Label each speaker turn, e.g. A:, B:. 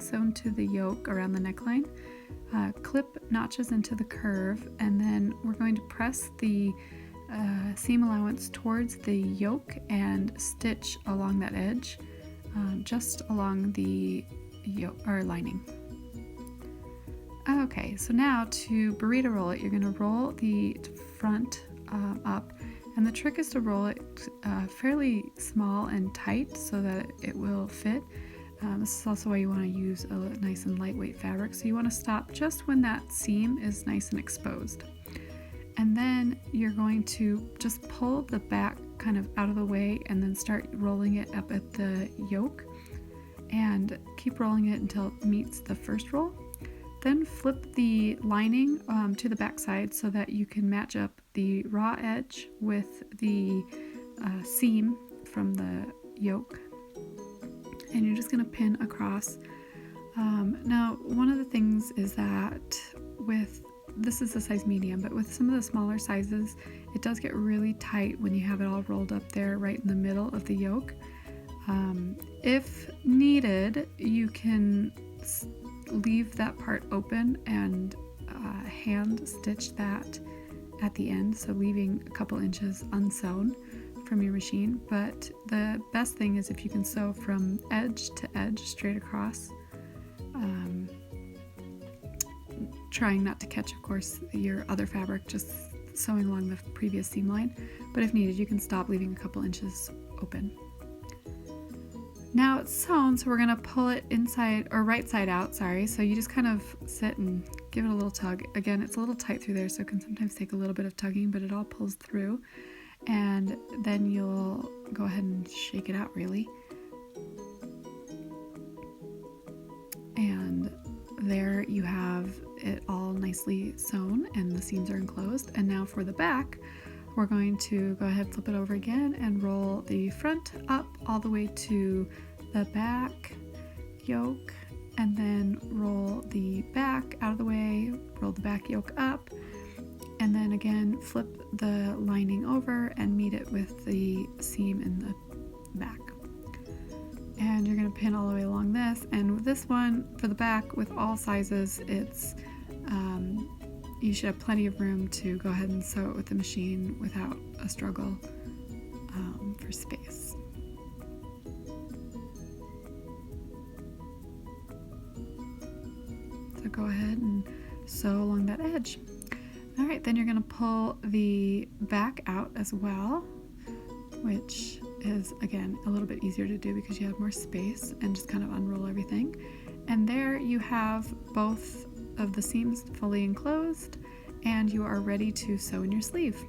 A: sewn to the yoke around the neckline. Clip notches into the curve, and then we're going to press the seam allowance towards the yoke and stitch along that edge, just along the yoke or lining. Okay, so now to burrito roll it, you're going to roll the front up, and the trick is to roll it fairly small and tight so that it will fit. This is also why you want to use a nice and lightweight fabric, so you want to stop just when that seam is nice and exposed. And then you're going to just pull the back kind of out of the way and then start rolling it up at the yoke, and keep rolling it until it meets the first roll. Then flip the lining to the back side so that you can match up the raw edge with the seam from the yoke. And you're just going to pin across. Now, one of the things is that this is a size medium, but with some of the smaller sizes, it does get really tight when you have it all rolled up there right in the middle of the yoke. If needed, you can leave that part open and hand stitch that at the end, so leaving a couple inches unsewn from your machine. But the best thing is if you can sew from edge to edge straight across, trying not to catch, of course, your other fabric, just sewing along the previous seam line. But if needed, you can stop, leaving a couple inches open. Now it's sewn, so we're going to pull it inside, or right side out, sorry. So you just kind of sit and give it a little tug. Again, it's a little tight through there, so it can sometimes take a little bit of tugging, but it all pulls through. And then you'll go ahead and shake it out, really. And there you have it all nicely sewn, and the seams are enclosed. And now for the back, we're going to go ahead, flip it over again, and roll the front up all the way to the back yoke, and then roll the back out of the way, roll the back yoke up, and then again flip the lining over and meet it with the seam in the back. And you're going to pin all the way along this. And with this one, for the back, with all sizes, it's you should have plenty of room to go ahead and sew it with the machine without a struggle for space. So go ahead and sew along that edge. All right, then you're going to pull the back out as well, which is, again, a little bit easier to do because you have more space, and just kind of unroll everything. And there you have both of the seams fully enclosed, and you are ready to sew in your sleeve.